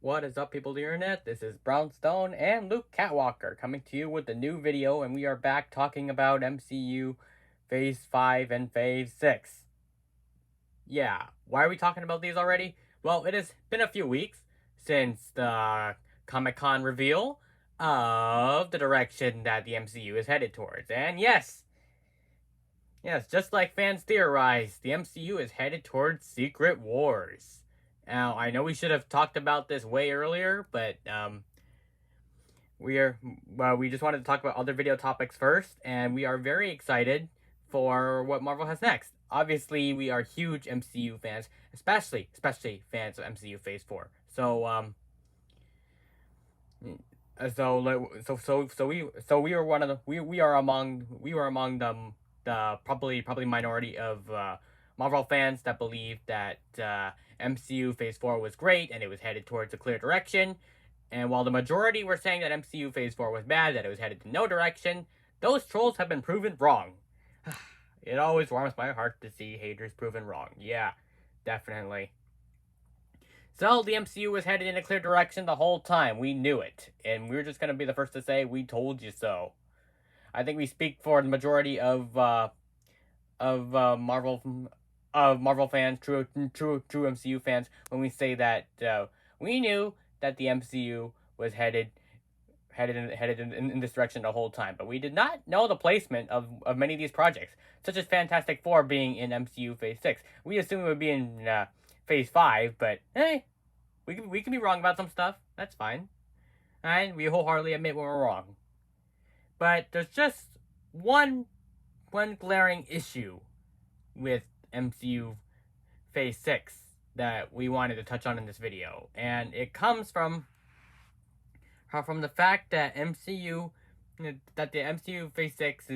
What is up, people of the internet? This is Brownstone and Luke Catwalker coming to you with a new video, and we are back talking about MCU Phase 5 and Phase 6. Yeah, why are we talking about these already? Well, it has been a few weeks since the Comic-Con reveal of the direction that the MCU is headed towards. And yes, just like fans theorize, the MCU is headed towards Secret Wars. Now, I know we should have talked about this way earlier, but we just wanted to talk about other video topics first, and we are very excited for what Marvel has next. Obviously, we are huge MCU fans, especially fans of MCU Phase 4. We are one of the we are among the probably minority of Marvel fans that believe that MCU Phase 4 was great and it was headed towards a clear direction. And while the majority were saying that MCU Phase 4 was bad, that it was headed to no direction, those trolls have been proven wrong. It always warms my heart to see haters proven wrong. Yeah, definitely. So, the MCU was headed in a clear direction the whole time. We knew it. And we were just going to be the first to say, we told you so. I think we speak for the majority of Marvel fans, true MCU fans, when we say that we knew that the MCU was headed in this direction the whole time, but we did not know the placement of many of these projects, such as Fantastic Four being in MCU Phase 6. We assumed it would be in Phase 5, but hey, we can be wrong about some stuff. That's fine. And we wholeheartedly admit when we're wrong. But there's just one glaring issue with MCU Phase 6 that we wanted to touch on in this video, and it comes from the fact that the MCU Phase 6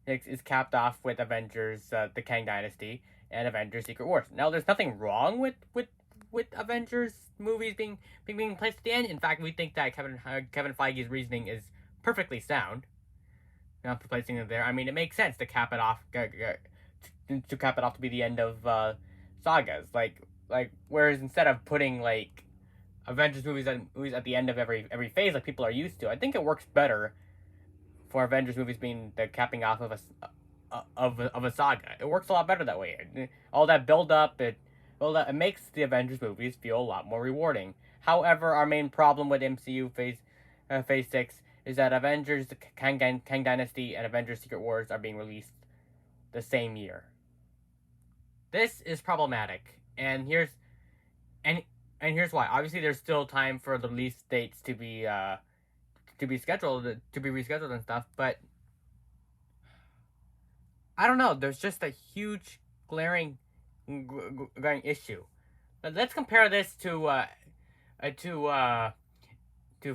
is capped off with Avengers the Kang Dynasty and Avengers Secret Wars. Now, there's nothing wrong with Avengers movies being placed at the end. In fact, we think that Kevin Feige's reasoning is perfectly sound. Not for placing it there. I mean, it makes sense to cap it off to be the end of sagas. Like whereas instead of putting like Avengers movies at the end of every phase like people are used to, I think it works better for Avengers movies being the capping off of a saga. It works a lot better that way. All that build up, it makes the Avengers movies feel a lot more rewarding. However, our main problem with MCU Phase 6 is that Avengers Kang Dynasty and Avengers Secret Wars are being released the same year. This is problematic, and here's why. Obviously, there's still time for the release dates to be rescheduled and stuff, but I don't know. There's just a huge glaring issue. But let's compare this to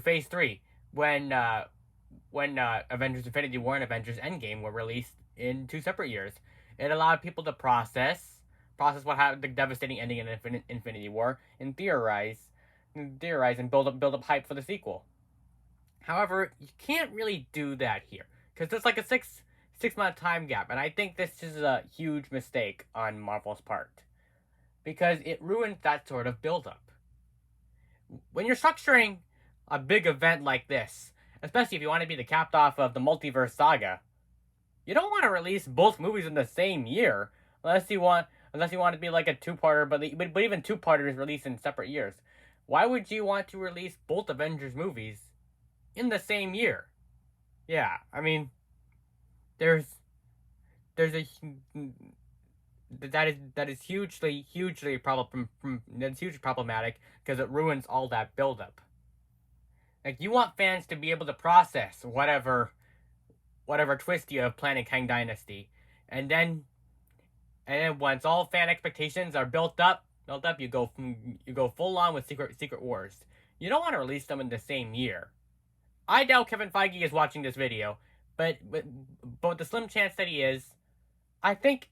Phase 3 when Avengers Infinity War and Avengers Endgame were released in 2 separate years. It allowed people to process what happened, the devastating ending in Infinity War, and theorize and build up hype for the sequel. However, you can't really do that here because there's like a six month time gap, and I think this is a huge mistake on Marvel's part because it ruins that sort of build up. When you're structuring a big event like this, especially if you want to be the capped off of the multiverse saga, you don't want to release both movies in the same year unless you want to be like a two-parter, but even two-parters released in separate years. Why would you want to release both Avengers movies in the same year? Yeah, I mean, that is hugely problematic because it ruins all that buildup. Like, you want fans to be able to process whatever twist you have planned in Kang Dynasty, and then once all fan expectations are built up, you go full on with Secret Wars. You don't want to release them in the same year. I doubt Kevin Feige is watching this video, but with the slim chance that he is, I think,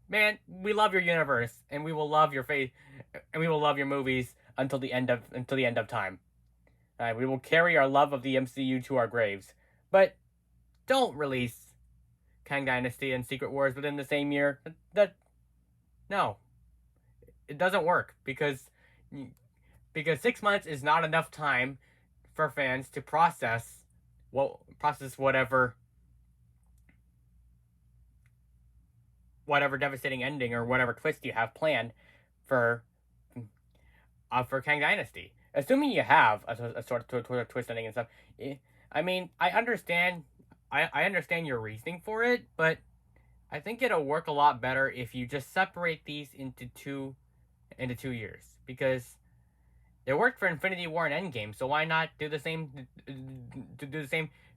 man, we love your universe, and we will love your faith, and we will love your movies until the end of time. We will carry our love of the MCU to our graves, but don't release Kang Dynasty and Secret Wars within the same year. No, it doesn't work because because 6 months is not enough time for fans to process whatever devastating ending or whatever twist you have planned for Kang Dynasty. Assuming you have a sort of twist ending and stuff. I mean, I understand your reasoning for it, but I think it'll work a lot better if you just separate these into 2 years, because it worked for Infinity War and Endgame, so why not do the same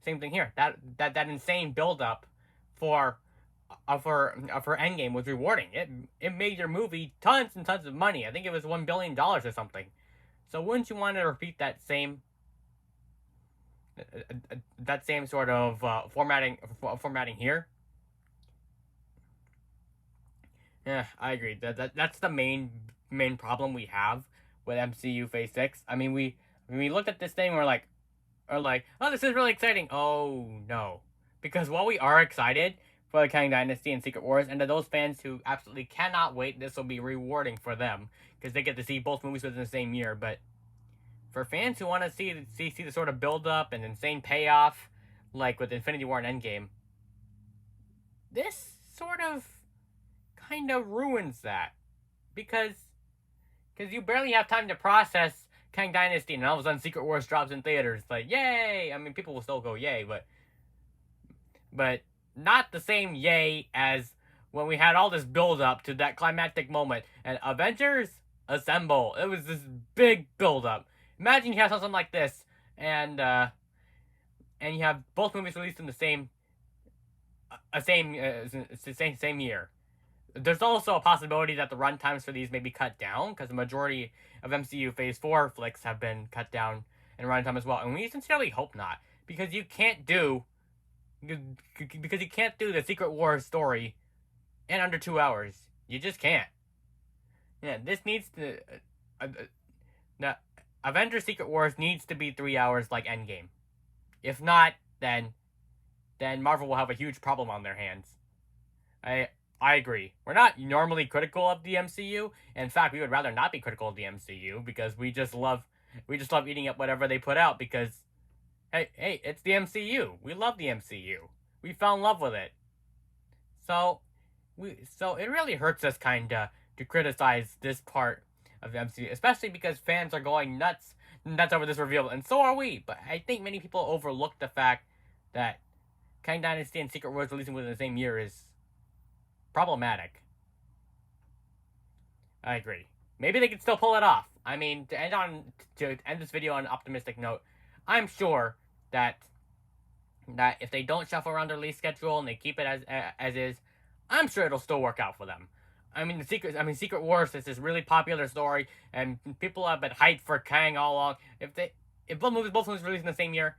thing here? That insane build up for Endgame was rewarding. It made your movie tons and tons of money. I think it was $1 billion or something. So wouldn't you want to repeat that same sort of formatting here? Yeah, I agree. That's the main problem we have with MCU Phase 6. I mean, we looked at this thing and we're like, oh, this is really exciting. Oh no, because while we are excited for the Kang Dynasty and Secret Wars, and to those fans who absolutely cannot wait, this will be rewarding for them because they get to see both movies within the same year. But for fans who want to see the sort of build up and insane payoff, like with Infinity War and Endgame, this sort of kind of ruins that, because you barely have time to process Kang Dynasty, and all of a sudden Secret Wars drops in theaters. It's like, yay! I mean, people will still go yay, but not the same yay as when we had all this build up to that climactic moment and Avengers Assemble. It was this big build up. Imagine you have something like this, and you have both movies released in the same year. There's also a possibility that the runtimes for these may be cut down, because the majority of MCU Phase 4 flicks have been cut down in runtime as well. And we sincerely hope not, because you can't do the Secret Wars story in under 2 hours. You just can't. Yeah, this needs to... Avengers Secret Wars needs to be 3 hours like Endgame. If not, then Marvel will have a huge problem on their hands. I agree. We're not normally critical of the MCU. In fact, we would rather not be critical of the MCU, because we just love eating up whatever they put out, because hey, it's the MCU. We love the MCU. We fell in love with it. So it really hurts us kinda to criticize this part of the MCU, especially because fans are going nuts over this reveal, and so are we. But I think many people overlook the fact that Kang Dynasty and Secret Wars releasing within the same year is problematic. I agree. Maybe they could still pull it off. I mean, to end this video on an optimistic note, I'm sure that if they don't shuffle around their release schedule and they keep it as is, I'm sure it'll still work out for them. I mean, Secret Wars is this really popular story, and people have been hyped for Kang all along. If both movies release in the same year,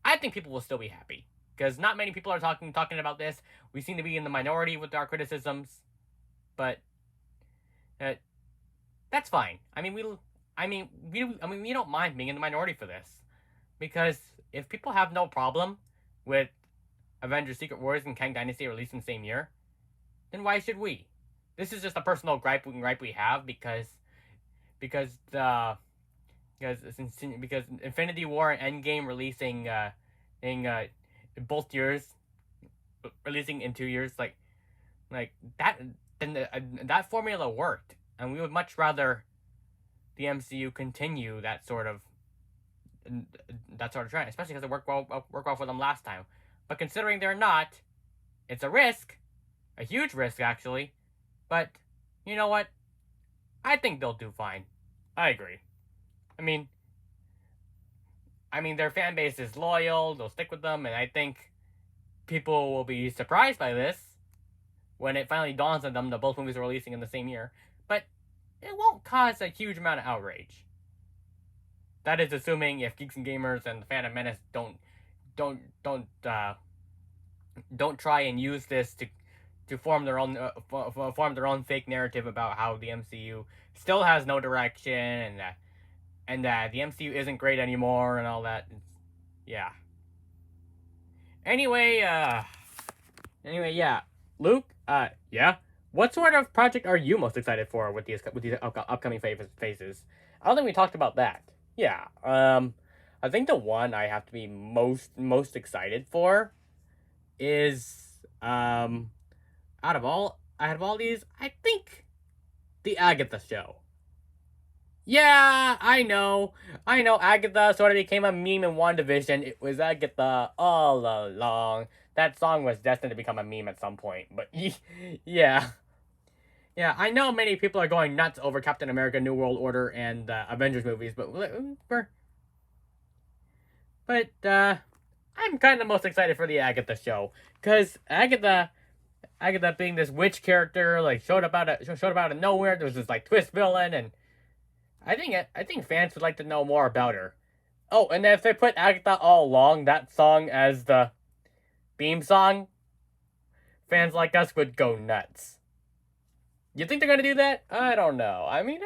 I think people will still be happy, because not many people are talking about this. We seem to be in the minority with our criticisms, but that's fine. I mean, we don't mind being in the minority for this, because if people have no problem with Avengers Secret Wars and Kang Dynasty released in the same year, then why should we? This is just a personal gripe we have, because Infinity War and Endgame releasing in both years, releasing in 2 years, like that, then that formula worked, and we would much rather the MCU continue that sort of trend, especially because it worked well for them last time. But considering they're not, it's a risk, a huge risk actually. But you know what? I think they'll do fine. I agree. I mean, their fan base is loyal. They'll stick with them, and I think people will be surprised by this when it finally dawns on them that both movies are releasing in the same year. But it won't cause a huge amount of outrage. That is assuming if Geeks and Gamers and the Phantom Menace don't try and use this to form their own fake narrative about how the MCU still has no direction, and that the MCU isn't great anymore and all that. Yeah. Anyway, yeah. Luke, yeah. What sort of project are you most excited for with these upcoming phases? I don't think we talked about that. Yeah. I think the one I have to be most excited for is out of all these, I think the Agatha show. Yeah, I know. Agatha sort of became a meme in WandaVision. It was Agatha all along. That song was destined to become a meme at some point. But yeah. Yeah, I know many people are going nuts over Captain America New World Order and Avengers movies, but I'm kind of most excited for the Agatha show. Because Agatha being this witch character, like, showed up out of nowhere. There was this, like, twist villain, and I think fans would like to know more about her. Oh, and if they put Agatha all along that song as the theme song, fans like us would go nuts. You think they're gonna do that? I don't know. I mean,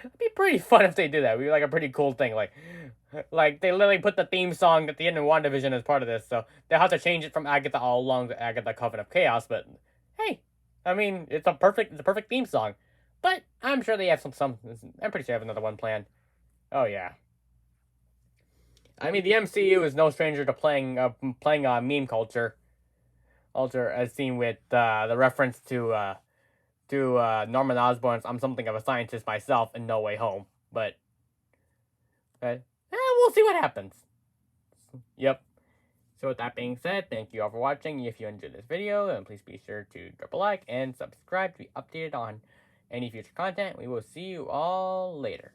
it'd be pretty fun if they do that. It'd be like a pretty cool thing. Like they literally put the theme song at the end of WandaVision as part of this, so they'll have to change it from Agatha all along to Agatha Coven of Chaos. But hey, I mean, it's a perfect theme song. But I'm sure they have some. I'm pretty sure they have another one planned. Oh yeah. I mean, the MCU is no stranger to playing meme culture. As seen with the reference to Norman Osborn's "I'm something of a scientist myself" in No Way Home. But we'll see what happens. Yep. So with that being said, thank you all for watching. If you enjoyed this video, then please be sure to drop a like and subscribe to be updated on any future content. We will see you all later.